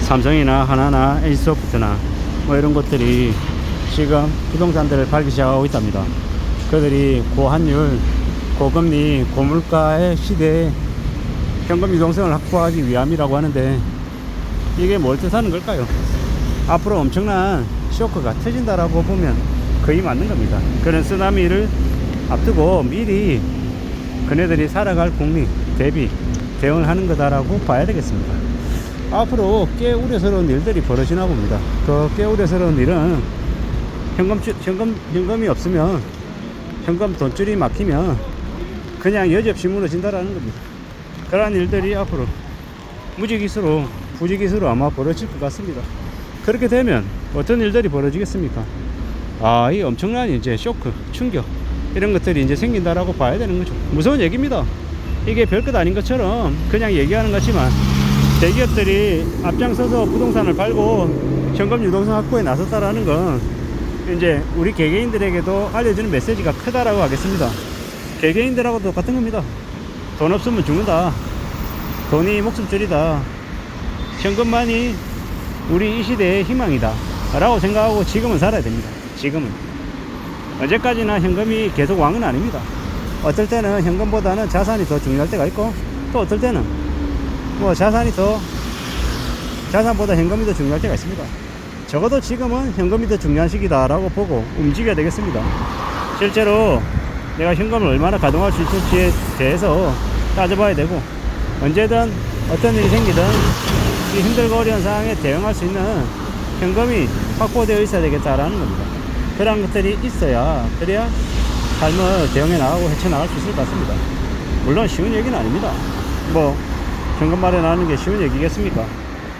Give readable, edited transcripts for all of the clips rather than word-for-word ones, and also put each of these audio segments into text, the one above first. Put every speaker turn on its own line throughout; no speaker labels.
삼성이나 하나나 NC소프트나 뭐 이런 것들이 지금 부동산들을 팔기 시작하고 있답니다. 그들이 고환율, 고금리, 고물가의 시대에 현금 유동성을 확보하기 위함이라고 하는데, 이게 뭘 뜻하는 걸까요? 앞으로 엄청난 쇼크가 터진다라고 보면 거의 맞는 겁니다. 그런 쓰나미를 앞두고 미리 그네들이 살아갈 국리 대비 대응을 하는 거다라고 봐야 되겠습니다. 앞으로 꽤 우려스러운 일들이 벌어지나 봅니다. 그 꽤 우려스러운 일은 현금이 없으면, 현금 돈줄이 막히면 그냥 여지없이 무너진다라는 겁니다. 그러한 일들이 앞으로 무지기수로, 부지기수로 아마 벌어질 것 같습니다. 그렇게 되면 어떤 일들이 벌어지겠습니까? 이 엄청난 이제 쇼크, 충격, 이런 것들이 이제 생긴다라고 봐야 되는 거죠. 무서운 얘기입니다. 이게 별것 아닌 것처럼 그냥 얘기하는 것이지만, 대기업들이 앞장서서 부동산을 팔고 현금 유동성 확보에 나섰다라는 건 이제 우리 개개인들에게도 알려주는 메시지가 크다라고 하겠습니다. 개개인들하고도 똑같은 겁니다. 돈 없으면 죽는다. 돈이 목숨줄이다. 현금만이 우리 이 시대의 희망이다 라고 생각하고 지금은 살아야 됩니다. 지금은. 언제까지나 현금이 계속 왕은 아닙니다. 어떨 때는 현금보다는 자산이 더 중요할 때가 있고, 또 어떨 때는 뭐 자산보다 현금이 더 중요할 때가 있습니다. 적어도 지금은 현금이 더 중요한 시기다 라고 보고 움직여야 되겠습니다. 실제로 내가 현금을 얼마나 가동할 수 있을지에 대해서 따져봐야 되고, 언제든 어떤 일이 생기든 이 힘들고 어려운 상황에 대응할 수 있는 현금이 확보되어 있어야 되겠다라는 겁니다. 그런 것들이 있어야, 그래야 삶을 대응해 나가고 헤쳐나갈 수 있을 것 같습니다. 물론 쉬운 얘기는 아닙니다. 뭐 현금 마련하는 게 쉬운 얘기겠습니까?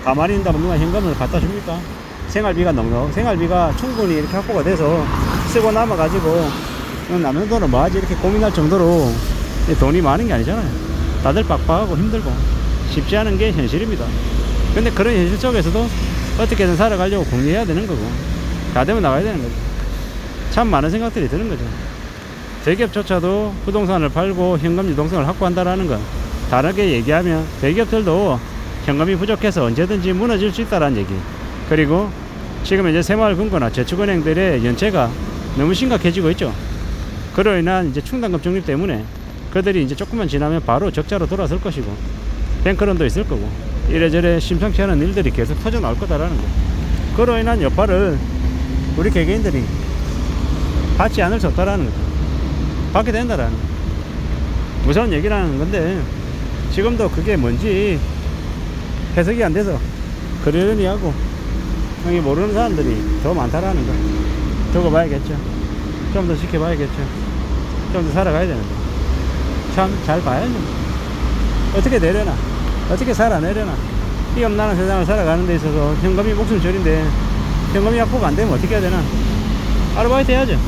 가만히 있는다고 누가 현금을 갖다 줍니까? 생활비가 충분히 이렇게 확보가 돼서 쓰고 남아가지고 남는 돈을 뭐하지 이렇게 고민할 정도로 돈이 많은 게 아니잖아요. 다들 빡빡하고 힘들고 쉽지 않은 게 현실입니다. 근데 그런 현실 속에서도 어떻게든 살아가려고 궁리해야 되는 거고, 다 되면 나가야 되는 거죠. 참 많은 생각들이 드는 거죠. 대기업조차도 부동산을 팔고 현금 유동성을 확보한다라는 건, 다르게 얘기하면 대기업들도 현금이 부족해서 언제든지 무너질 수 있다는 얘기. 그리고 지금 이제 새마을금고나 저축은행들의 연체가 너무 심각해지고 있죠. 그로 인한 이제 충당금 적립 때문에 그들이 이제 조금만 지나면 바로 적자로 돌아설 것이고, 뱅크런도 있을 거고, 이래저래 심상치 않은 일들이 계속 터져 나올 거다라는 거. 그로 인한 여파를 우리 개개인들이 받지 않을 수 없다라는 거죠. 받게 된다라는 거. 무서운 얘기라는 건데, 지금도 그게 뭔지 해석이 안 돼서 그러려니 하고 여기 모르는 사람들이 더 많다라는 거 두고 봐야겠죠. 좀 더 지켜봐야겠죠. 좀 더 살아가야 되는데 참 잘 봐야죠. 어떻게 되려나, 어떻게 살아내려나. 이 엄나는 세상을 살아가는 데 있어서 현금이 목숨줄인데 현금이 확보가 안 되면 어떻게 해야 되나? 아르바이트 해야죠.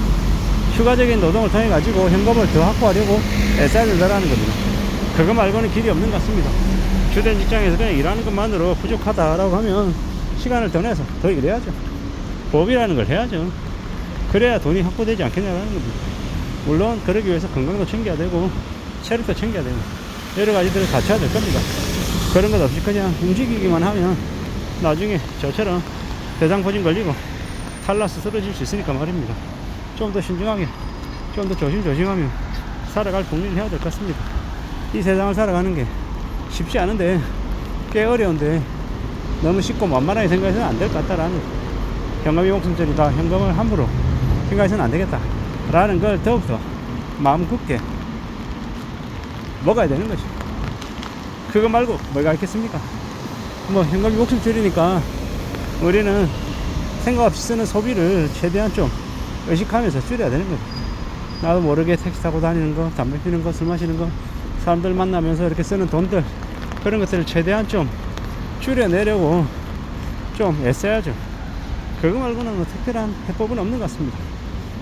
추가적인 노동을 통해 가지고 현금을 더 확보하려고 애써야 된다라는 겁니다. 그거 말고는 길이 없는 것 같습니다. 주된 직장에서 그냥 일하는 것만으로 부족하다라고 하면 시간을 더 내서 더 일해야죠. 보험이라는 걸 해야죠. 그래야 돈이 확보되지 않겠냐라는 겁니다. 물론 그러기 위해서 건강도 챙겨야 되고 체력도 챙겨야 되고 여러 가지들을 갖춰야 될 겁니다. 그런 것 없이 그냥 움직이기만 하면 나중에 저처럼 대장포진 걸리고 탈라서 쓰러질 수 있으니까 말입니다. 좀 더 신중하게, 좀 더 조심조심하며 살아갈 국리를 해야 될 것 같습니다. 이 세상을 살아가는 게 쉽지 않은데, 꽤 어려운데 너무 쉽고 만만하게 생각해서는 안 될 것 같다라는, 현금이 목숨줄이다, 현금을 함부로 생각해서는 안 되겠다 라는 걸 더욱더 마음 굳게 먹어야 되는 거죠. 그거 말고 뭐가 있겠습니까? 뭐 현금이 목숨줄이니까 우리는 생각 없이 쓰는 소비를 최대한 좀 의식하면서 줄여야 되는 거죠. 나도 모르게 택시 타고 다니는 거, 담배 피는 거, 술 마시는 거, 사람들 만나면서 이렇게 쓰는 돈들, 그런 것들을 최대한 좀 줄여내려고 좀 애써야죠. 그거 말고는 뭐 특별한 해법은 없는 것 같습니다.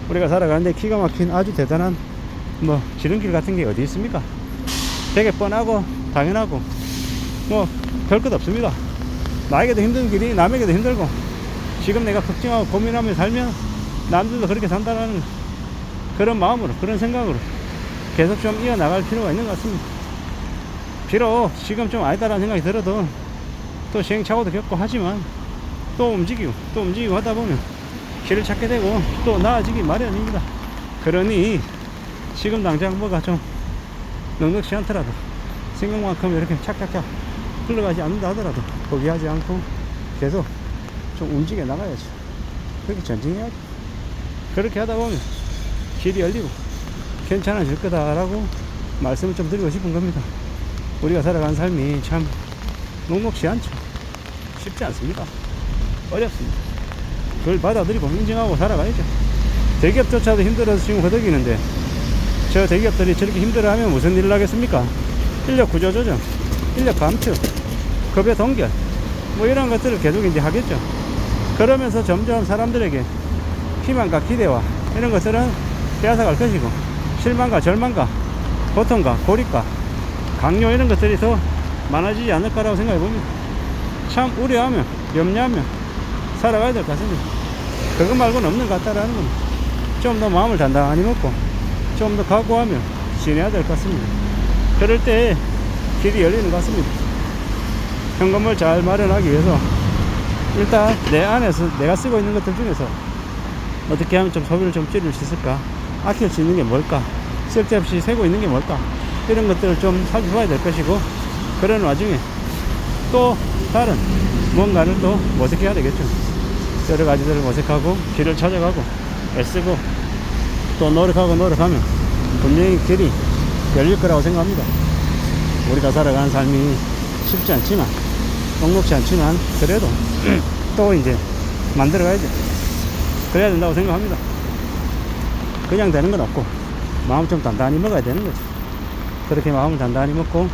우리가 살아가는데 기가 막힌 아주 대단한 뭐 지름길 같은 게 어디 있습니까? 되게 뻔하고 당연하고 뭐 별것 없습니다. 나에게도 힘든 길이 남에게도 힘들고, 지금 내가 걱정하고 고민하며 살면 남들도 그렇게 산다는 그런 마음으로, 그런 생각으로 계속 좀 이어나갈 필요가 있는 것 같습니다. 비록 지금 좀 아니다라는 생각이 들어도 또 시행착오도 겪고 하지만 또 움직이고 하다 보면 길을 찾게 되고 또 나아지기 마련입니다. 그러니 지금 당장 뭐가 좀 넉넉지 않더라도 생각만큼 이렇게 착착착 흘러가지 않는다 하더라도 포기하지 않고 계속 좀 움직여 나가야죠. 그렇게 전진해야죠. 그렇게 하다 보면 길이 열리고 괜찮아질 거다라고 말씀을 좀 드리고 싶은 겁니다. 우리가 살아가는 삶이 참 녹록지 않죠. 쉽지 않습니다. 어렵습니다. 그걸 받아들이고 인정하고 살아가야죠. 대기업조차도 힘들어서 지금 허덕이는데 저 대기업들이 저렇게 힘들어하면 무슨 일을 하겠습니까? 인력 구조 조정, 인력 감축, 급여 동결 뭐 이런 것들을 계속 이제 하겠죠. 그러면서 점점 사람들에게 희망과 기대와 이런 것들은 빼앗아갈 것이고 실망과 절망과 고통과 고립과 강요 이런 것들이 더 많아지지 않을 거라고 생각해 봅니다. 참 우려하며 염려하며 살아가야 될 것 같습니다. 그것 말고는 없는 것 같다라는 겁니다. 좀 더 마음을 단단히 먹고 좀 더 각오하며 지내야 될 것 같습니다. 그럴 때 길이 열리는 것 같습니다. 현금을 잘 마련하기 위해서 일단 내 안에서 내가 쓰고 있는 것들 중에서 어떻게 하면 좀 소비를 좀 줄일 수 있을까, 아낄 수 있는 게 뭘까, 쓸데없이 세고 있는 게 뭘까, 이런 것들을 좀 살펴봐야 될 것이고, 그런 와중에 또 다른 뭔가를 또 모색해야 되겠죠. 여러 가지들을 모색하고 길을 찾아가고 애쓰고 또 노력하면 분명히 길이 열릴 거라고 생각합니다. 우리가 살아가는 삶이 쉽지 않지만 녹록지 않지만 그래도 또 이제 만들어가야죠. 그래야 된다고 생각합니다. 그냥 되는 건 없고 마음 좀 단단히 먹어야 되는 거죠. 그렇게 마음을 단단히 먹고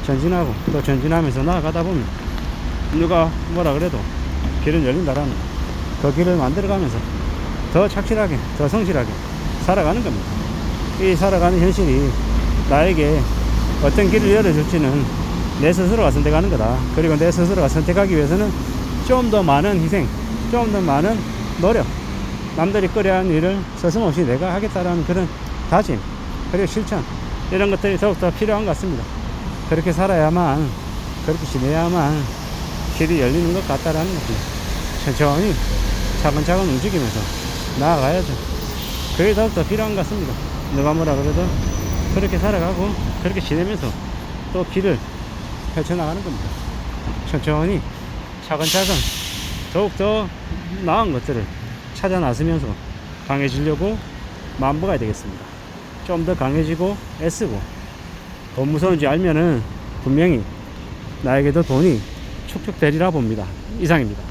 전진하고 또 전진하면서 나아가다 보면 누가 뭐라 그래도 길은 열린다라는 그 길을 만들어가면서 더 착실하게 더 성실하게 살아가는 겁니다. 이 살아가는 현실이 나에게 어떤 길을 열어줄지는 내 스스로가 선택하는 거다. 그리고 내 스스로가 선택하기 위해서는 좀 더 많은 희생, 좀 더 많은 노력, 남들이 꺼려하는 일을 서슴없이 내가 하겠다라는 그런 다짐, 그리고 실천, 이런 것들이 더욱더 필요한 것 같습니다. 그렇게 살아야만, 그렇게 지내야만 길이 열리는 것 같다라는 겁니다. 천천히 차근차근 움직이면서 나아가야죠. 그게 더욱더 필요한 것 같습니다. 누가 뭐라 그래도 그렇게 살아가고 그렇게 지내면서 또 길을 펼쳐나가는 겁니다. 천천히 차근차근 더욱더 나은 것들을 찾아 나서면서 강해지려고 마음먹어야 되겠습니다. 좀 더 강해지고 애쓰고 돈 무서운지 알면은 분명히 나에게도 돈이 축적되리라 봅니다. 이상입니다.